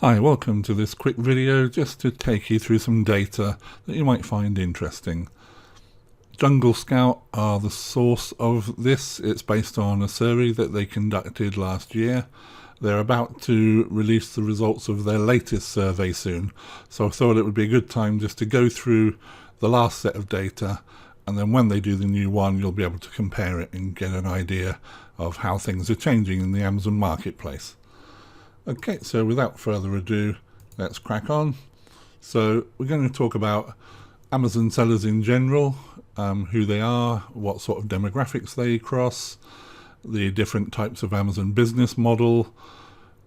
Hi, welcome to this quick video just to take you through some data that you might find interesting. Jungle Scout are the source of this. It's based on a survey that they conducted last year. They're about to release the results of their latest survey soon, so I thought it would be a good time just to go through the last set of data, and then when they do the new one you'll be able to compare it and get an idea of how things are changing in the Amazon marketplace. Okay, so without further ado, let's crack on. So we're going to talk about Amazon sellers in general, who they are, what sort of demographics they cross, the different types of Amazon business model,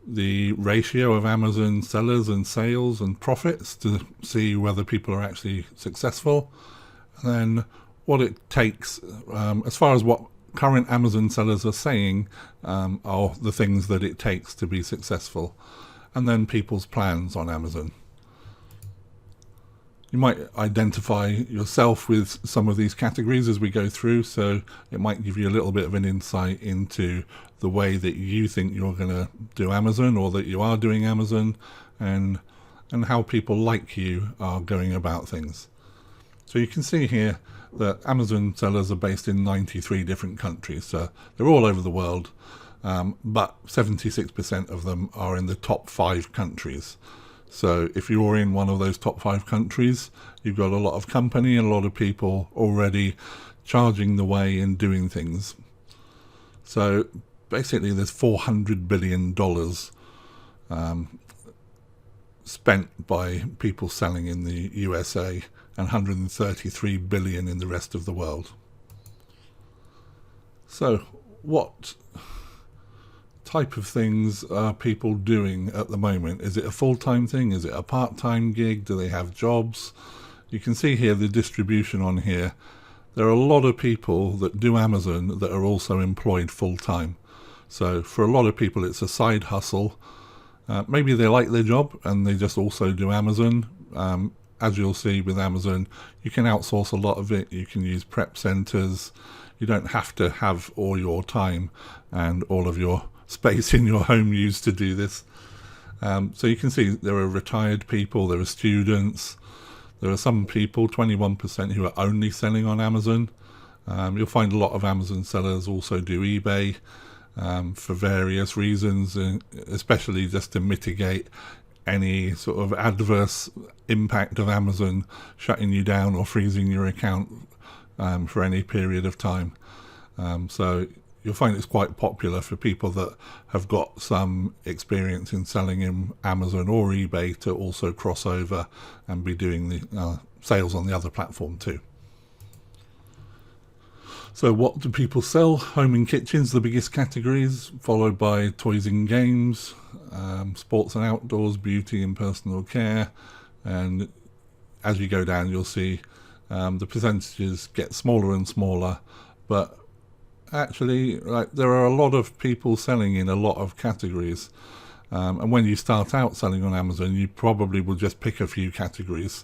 the ratio of Amazon sellers and sales and profits to see whether people are actually successful, and then what it takes as far as what current Amazon sellers are saying are the things that it takes to be successful, and then people's plans on Amazon. You might identify yourself with some of these categories as we go through, so it might give you a little bit of an insight into the way that you think you're going to do Amazon, or that you are doing Amazon, and how people like you are going about things. So you can see here that Amazon sellers are based in 93 different countries, so they're all over the world, but 76% of them are in the top 5 countries. So if you're in one of those top 5 countries, you've got a lot of company and a lot of people already charging the way and doing things. So basically there's $400 billion spent by people selling in the USA, and 133 billion in the rest of the world. So what type of things are people doing at the moment? Is it a full-time thing? Is it a part-time gig? Do they have jobs? You can see here the distribution on here. There are a lot of people that do Amazon that are also employed full-time. So for a lot of people it's a side hustle. Maybe they like their job and they just also do Amazon. As you'll see with Amazon, you can outsource a lot of it. You can use prep centers. You don't have to have all your time and all of your space in your home used to do this. So you can see there are retired people, there are students, there are some people, 21%, who are only selling on Amazon. You'll find a lot of Amazon sellers also do eBay for various reasons, especially just to mitigate any sort of adverse impact of Amazon shutting you down or freezing your account for any period of time. So you'll find it's quite popular for people that have got some experience in selling in Amazon or eBay to also cross over and be doing the sales on the other platform too. So what do people sell? Home and kitchen's the biggest categories, followed by toys and games, sports and outdoors, beauty and personal care, and as you go down you'll see the percentages get smaller and smaller, but actually there are a lot of people selling in a lot of categories, and when you start out selling on Amazon you probably will just pick a few categories.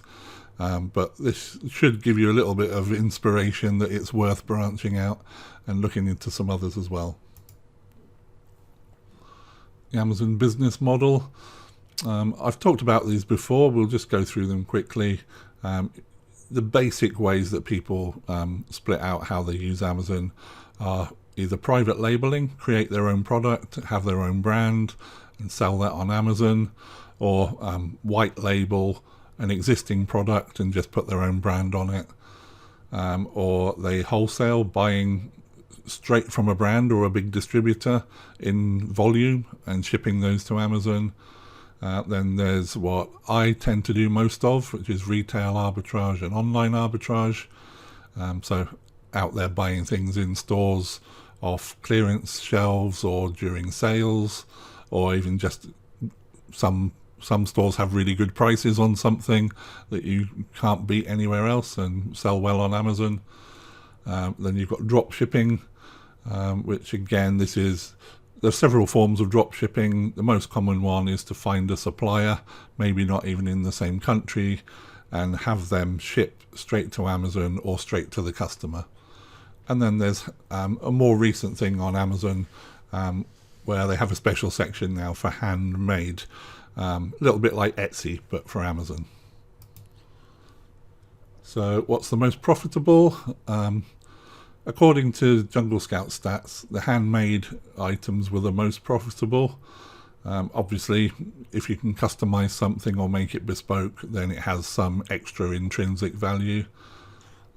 But this should give you a little bit of inspiration that it's worth branching out and looking into some others as well. The Amazon business model. I've talked about these before, we'll just go through them quickly. The basic ways that people split out how they use Amazon are either private labeling, create their own product, have their own brand and sell that on Amazon, or white label an existing product and just put their own brand on it, or they wholesale, buying straight from a brand or a big distributor in volume and shipping those to Amazon. Then there's what I tend to do most of, which is retail arbitrage and online arbitrage. So out there buying things in stores off clearance shelves or during sales, or even just some stores have really good prices on something that you can't beat anywhere else and sell well on Amazon. Then you've got drop shipping, which again, there's several forms of drop shipping. The most common one is to find a supplier, maybe not even in the same country, and have them ship straight to Amazon or straight to the customer. And then there's a more recent thing on Amazon where they have a special section now for handmade. A little bit like Etsy, but for Amazon. So what's the most profitable? According to Jungle Scout stats, the handmade items were the most profitable. Obviously, if you can customize something or make it bespoke, then it has some extra intrinsic value.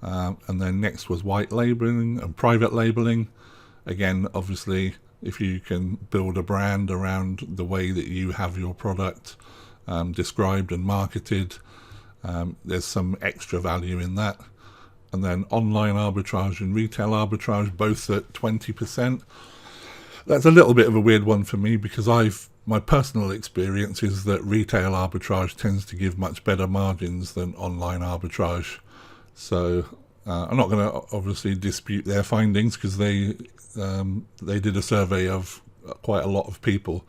And then next was white labeling and private labeling. Again, obviously, if you can build a brand around the way that you have your product described and marketed, there's some extra value in that. And then online arbitrage and retail arbitrage, both at 20%. That's a little bit of a weird one for me, because my personal experience is that retail arbitrage tends to give much better margins than online arbitrage. So I'm not going to obviously dispute their findings, because they did a survey of quite a lot of people.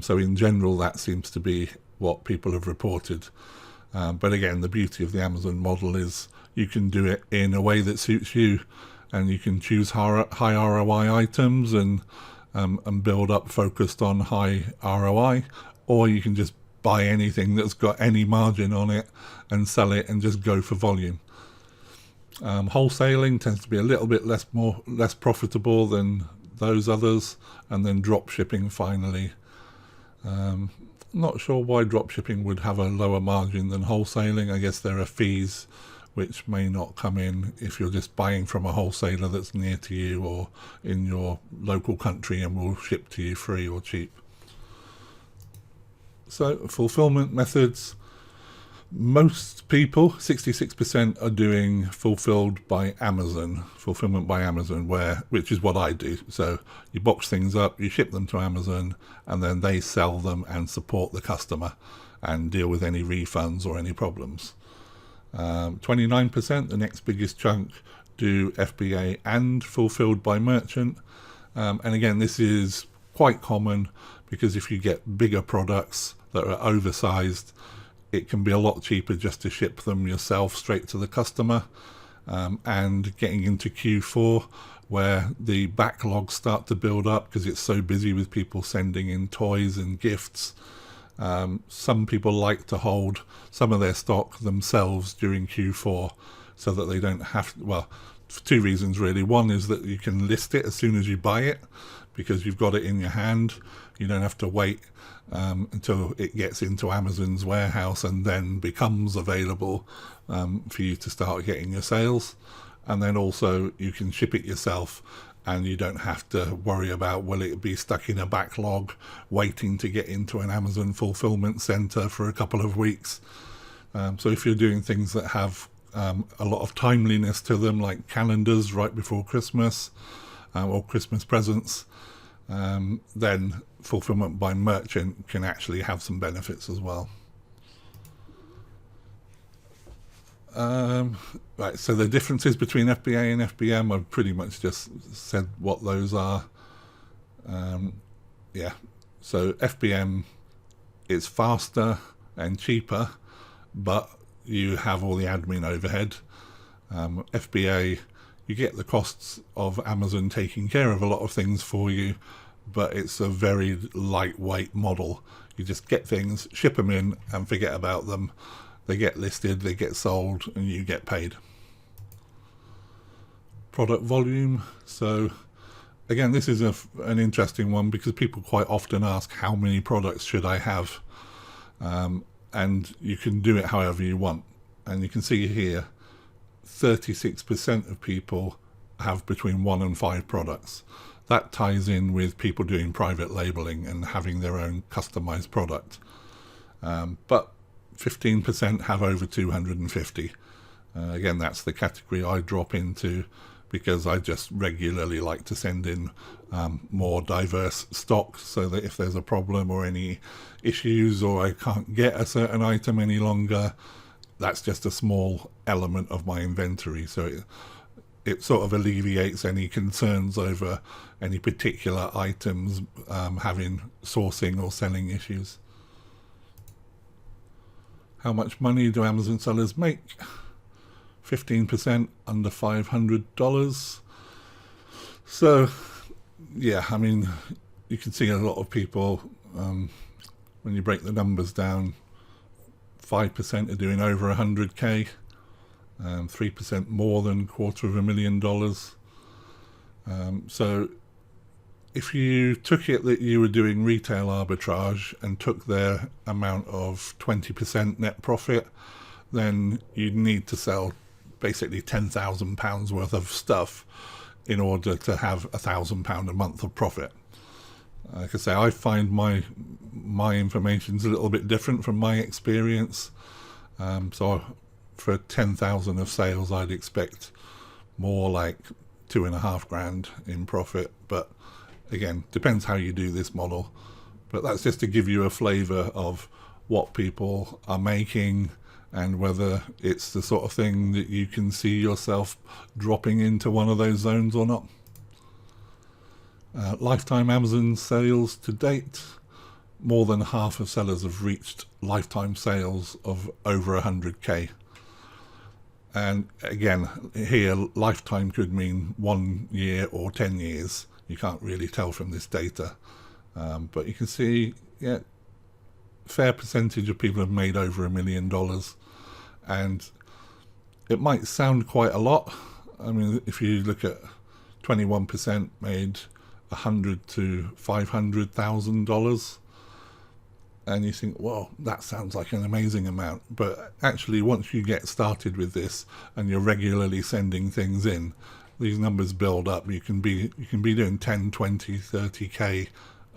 So in general, that seems to be what people have reported. But again, the beauty of the Amazon model is you can do it in a way that suits you, and you can choose high ROI items and build up focused on high ROI, or you can just buy anything that's got any margin on it and sell it and just go for volume. Wholesaling tends to be a little bit less profitable than those others, and then drop shipping finally. Not sure why drop shipping would have a lower margin than wholesaling. I guess there are fees which may not come in if you're just buying from a wholesaler that's near to you or in your local country and will ship to you free or cheap. So fulfillment methods. Most people, 66%, are doing fulfillment by Amazon, which is what I do. So you box things up, you ship them to Amazon, and then they sell them and support the customer and deal with any refunds or any problems. 29%, the next biggest chunk, do FBA and fulfilled by merchant. And again, this is quite common, because if you get bigger products that are oversized, it can be a lot cheaper just to ship them yourself straight to the customer. And getting into Q4, where the backlogs start to build up because it's so busy with people sending in toys and gifts. Some people like to hold some of their stock themselves during Q4 so that they don't have to, well, for two reasons really. One is that you can list it as soon as you buy it, because you've got it in your hand. You don't have to wait until it gets into Amazon's warehouse and then becomes available for you to start getting your sales. And then also you can ship it yourself, and you don't have to worry about, will it be stuck in a backlog waiting to get into an Amazon fulfillment center for a couple of weeks. So if you're doing things that have a lot of timeliness to them, like calendars right before Christmas or Christmas presents, then fulfillment by merchant can actually have some benefits as well. Right, so the differences between FBA and FBM, I've pretty much just said what those are. Yeah, so FBM is faster and cheaper, but you have all the admin overhead. FBA, you get the costs of Amazon taking care of a lot of things for you, but it's a very lightweight model. You just get things, ship them in, and forget about them. They get listed, they get sold, and you get paid. Product volume. So again, this is an interesting one, because people quite often ask, how many products should I have? And you can do it however you want. And you can see here, 36% of people have between 1 and 5 products. That ties in with people doing private labeling and having their own customized product. But 15% have over 250. Again, that's the category I drop into, because I just regularly like to send in more diverse stock, so that if there's a problem or any issues, or I can't get a certain item any longer, that's just a small element of my inventory. So it sort of alleviates any concerns over any particular items having sourcing or selling issues. How much money do Amazon sellers make? 15% under $500. So, yeah, I mean, you can see a lot of people, when you break the numbers down, 5% are doing over 100k, 3% more than $250,000. So if you took it that you were doing retail arbitrage and took their amount of 20% net profit, then you'd need to sell basically £10,000 worth of stuff in order to have £1,000 a month of profit. Like I say, I find my information's a little bit different from my experience. So for 10,000 of sales, I'd expect more like 2.5 grand in profit. But again, depends how you do this model. But that's just to give you a flavour of what people are making and whether it's the sort of thing that you can see yourself dropping into one of those zones or not. Lifetime Amazon sales to date, more than half of sellers have reached lifetime sales of over 100k. And again, here lifetime could mean 1 year or 10 years. You can't really tell from this data. But you can see, yeah, fair percentage of people have made over $1 million. And it might sound quite a lot. I mean, if you look at 21% made $100,000 to $500,000, and you think, well, that sounds like an amazing amount. But actually, once you get started with this and you're regularly sending things in, these numbers build up. You can be doing 10, 20, 30k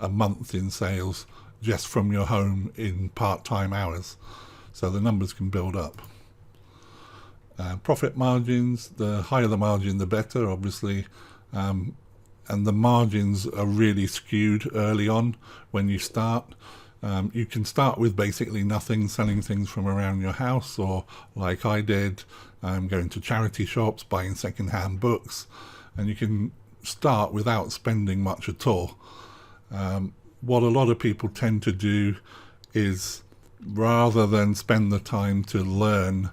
a month in sales just from your home in part-time hours. So the numbers can build up. Profit margins, the higher the margin, the better, obviously. And the margins are really skewed early on when you start. You can start with basically nothing, selling things from around your house, or like I did, going to charity shops, buying second-hand books, and you can start without spending much at all. What a lot of people tend to do is, rather than spend the time to learn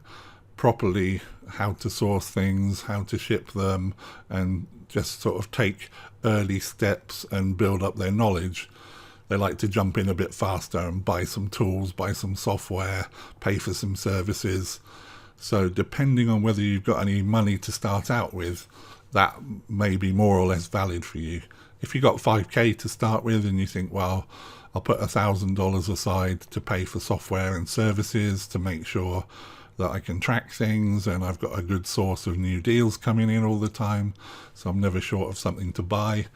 properly how to source things, how to ship them, and just sort of take early steps and build up their knowledge, they like to jump in a bit faster and buy some tools, buy some software, pay for some services. So depending on whether you've got any money to start out with, that may be more or less valid for you. If you've got 5k to start with and you think, well, I'll put $1,000 aside to pay for software and services to make sure that I can track things, and I've got a good source of new deals coming in all the time, so I'm never short of something to buy,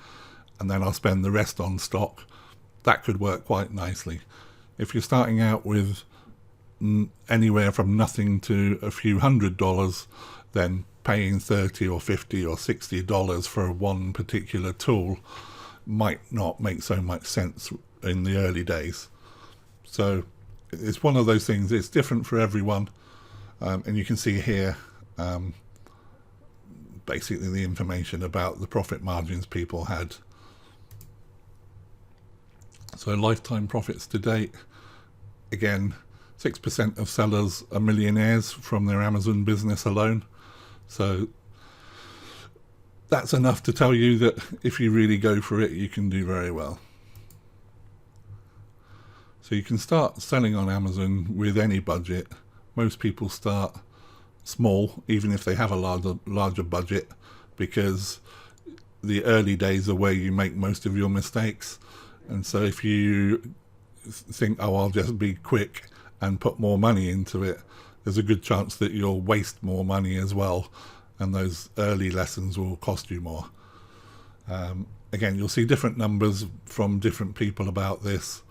and then I'll spend the rest on stock, that could work quite nicely. If you're starting out with anywhere from nothing to a few $100s, then paying $30 or $50 or $60 for one particular tool might not make so much sense in the early days. So it's one of those things, it's different for everyone. And you can see here basically the information about the profit margins people had. So lifetime profits to date, again, 6% of sellers are millionaires from their Amazon business alone. So that's enough to tell you that if you really go for it, you can do very well. So you can start selling on Amazon with any budget. Most people start small, even if they have a larger budget, because the early days are where you make most of your mistakes. And so if you think, oh, I'll just be quick and put more money into it, there's a good chance that you'll waste more money as well, and those early lessons will cost you more. Again, you'll see different numbers from different people about this.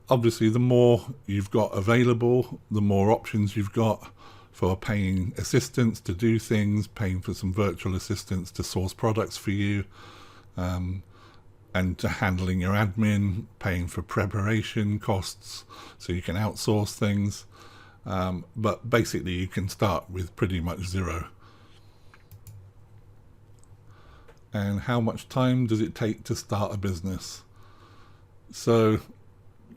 Obviously, the more you've got available, the more options you've got for paying assistants to do things, paying for some virtual assistants to source products for you, and to handling your admin, paying for preparation costs so you can outsource things. But basically, you can start with pretty much zero. And how much time does it take to start a business? So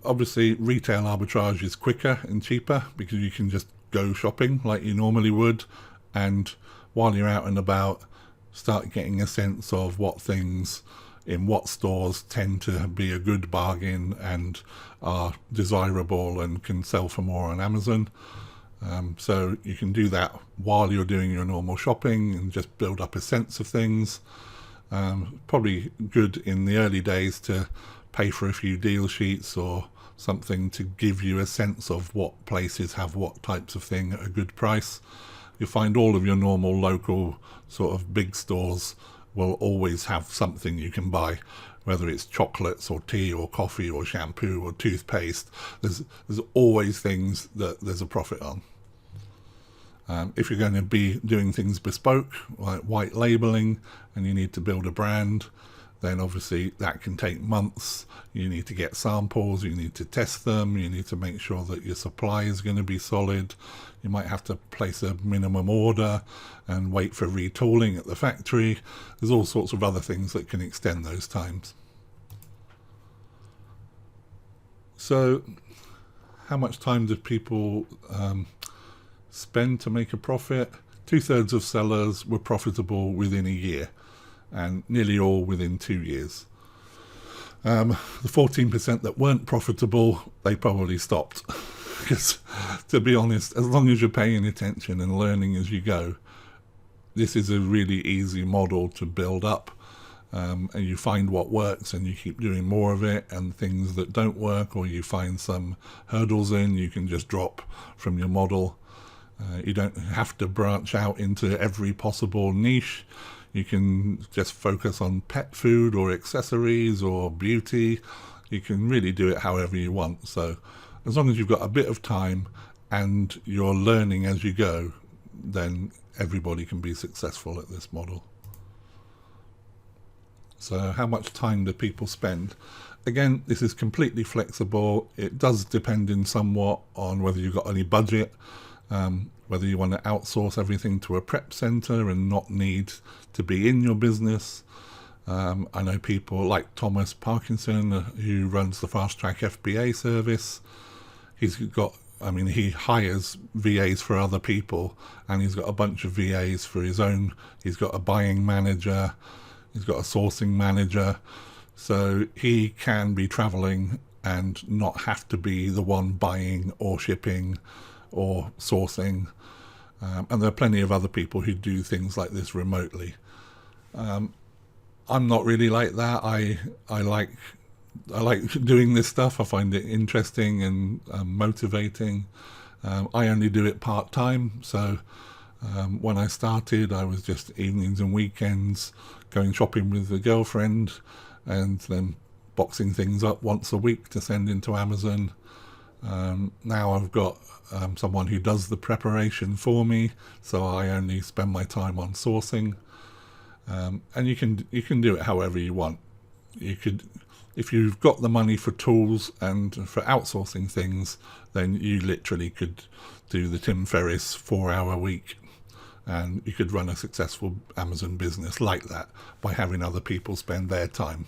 obviously, retail arbitrage is quicker and cheaper because you can just go shopping like you normally would, and while you're out and about, start getting a sense of what things in what stores tend to be a good bargain and are desirable and can sell for more on Amazon. So you can do that while you're doing your normal shopping and just build up a sense of things. Probably good in the early days to pay for a few deal sheets or something to give you a sense of what places have what types of thing at a good price. You'll find all of your normal local sort of big stores will always have something you can buy, whether it's chocolates or tea or coffee or shampoo or toothpaste. There's always things that there's a profit on. If you're going to be doing things bespoke, like white labeling, and you need to build a brand, then obviously that can take months. You need to get samples, you need to test them, you need to make sure that your supply is going to be solid. You might have to place a minimum order and wait for retooling at the factory. There's all sorts of other things that can extend those times. So how much time do people spend to make a profit? 2/3 of sellers were profitable within a year, and nearly all within 2 years. The 14% that weren't profitable, they probably stopped. Because, to be honest, as long as you're paying attention and learning as you go, this is a really easy model to build up. And you find what works and you keep doing more of it, and things that don't work or you find some hurdles in, you can just drop from your model. You don't have to branch out into every possible niche. You can just focus on pet food or accessories or beauty. You can really do it however you want. So as long as you've got a bit of time and you're learning as you go, then everybody can be successful at this model. So how much time do people spend? Again, this is completely flexible. It does depend in somewhat on whether you've got any budget, whether you want to outsource everything to a prep center and not need to be in your business. I know people like Thomas Parkinson, who runs the Fast Track FBA service. He hires VAs for other people, and he's got a bunch of VAs for his own. He's got a buying manager, he's got a sourcing manager, so he can be traveling and not have to be the one buying or shipping or sourcing. And there are plenty of other people who do things like this remotely. I'm not really like that. I like doing this stuff. I find it interesting and motivating. I only do it part-time, so when I started I was just evenings and weekends going shopping with a girlfriend and then boxing things up once a week to send into Amazon. Now I've got someone who does the preparation for me, so I only spend my time on sourcing. And you can do it however you want. You could, if you've got the money for tools and for outsourcing things, then you literally could do the Tim Ferriss 4-hour week, and you could run a successful Amazon business like that by having other people spend their time.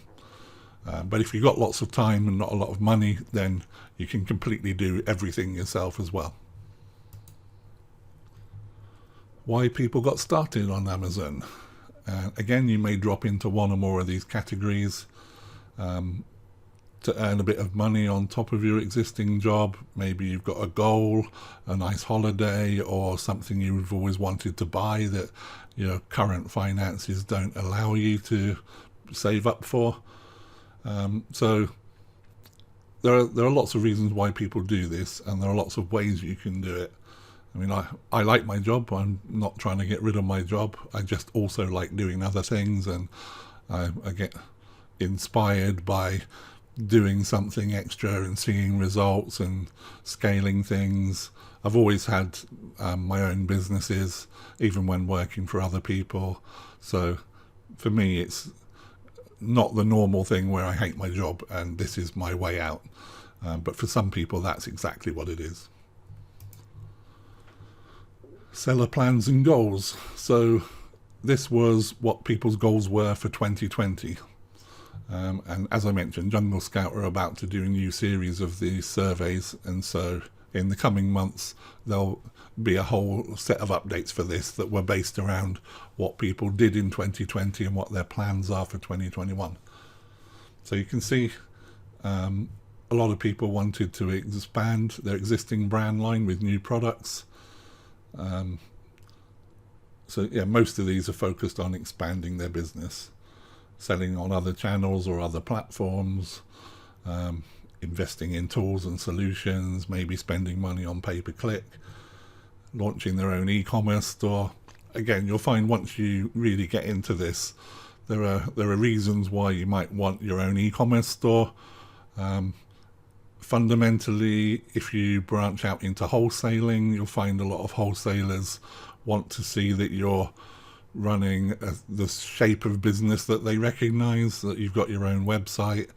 But if you've got lots of time and not a lot of money, then you can completely do everything yourself as well. Why people got started on Amazon? Again, you may drop into one or more of these categories to earn a bit of money on top of your existing job. Maybe you've got a goal, a nice holiday, or something you've always wanted to buy that your current finances don't allow you to save up for. So there are lots of reasons why people do this, and there are lots of ways you can do it. I mean, I like my job. I'm not trying to get rid of my job. I just also like doing other things, and I get inspired by doing something extra and seeing results and scaling things. I've always had my own businesses, even when working for other people. So for me, it's not the normal thing where I hate my job and this is my way out. But for some people, that's exactly what it is. Seller plans and goals. So this was what people's goals were for 2020. And as I mentioned, Jungle Scout are about to do a new series of these surveys, and so in the coming months there'll be a whole set of updates for this that were based around what people did in 2020 and what their plans are for 2021. So you can see a lot of people wanted to expand their existing brand line with new products. So yeah, most of these are focused on expanding their business, selling on other channels or other platforms, investing in tools and solutions, maybe spending money on pay-per-click, launching their own e-commerce store. Again, you'll find once you really get into this, there are reasons why you might want your own e-commerce store. Fundamentally, if you branch out into wholesaling, you'll find a lot of wholesalers want to see that you're running the shape of business that they recognize, that you've got your own website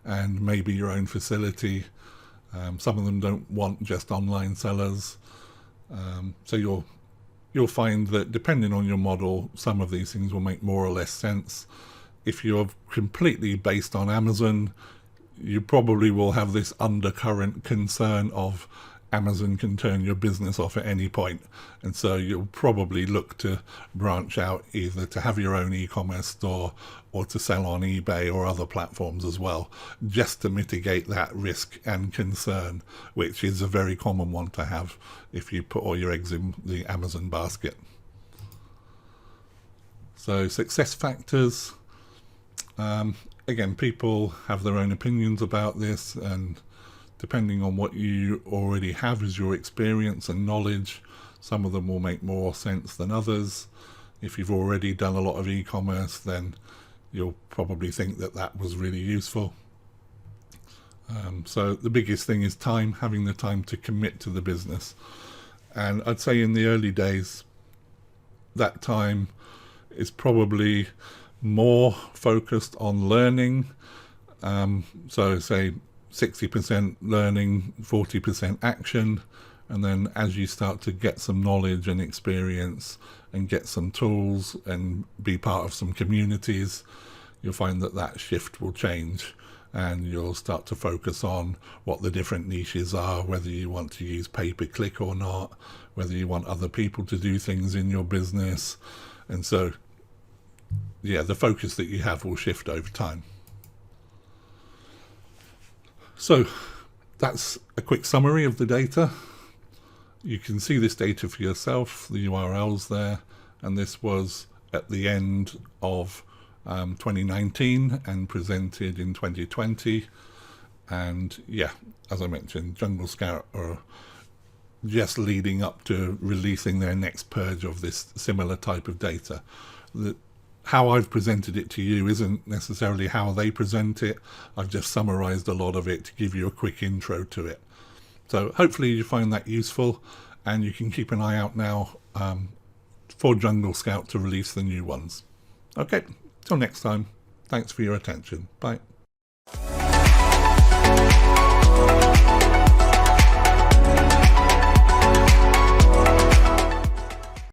and maybe your own facility. Some of them don't want just online sellers. So you'll find that depending on your model, some of these things will make more or less sense. If you're completely based on Amazon, you probably will have this undercurrent concern of Amazon can turn your business off at any point. And so you'll probably look to branch out either to have your own e-commerce store or to sell on eBay or other platforms as well, just to mitigate that risk and concern, which is a very common one to have if you put all your eggs in the Amazon basket. So success factors. Again, people have their own opinions about this, and depending on what you already have as your experience and knowledge, some of them will make more sense than others. If you've already done a lot of e-commerce, then you'll probably think that that was really useful. So the biggest thing is time, having the time to commit to the business. And I'd say in the early days, that time is probably more focused on learning. So say 60% learning, 40% action. And then as you start to get some knowledge and experience and get some tools and be part of some communities, you'll find that that shift will change, and you'll start to focus on what the different niches are, whether you want to use pay-per-click or not, whether you want other people to do things in your business. And so yeah, the focus that you have will shift over time. So that's a quick summary of the data. You can see this data for yourself, the URLs there, and this was at the end of 2019 and presented in 2020. And yeah, as I mentioned, Jungle Scout are just leading up to releasing their next purge of this similar type of data. How I've presented it to you isn't necessarily how they present it. I've just summarized a lot of it to give you a quick intro to it. So hopefully you find that useful, and you can keep an eye out now for Jungle Scout to release the new ones. Okay, till next time, thanks for your attention. Bye.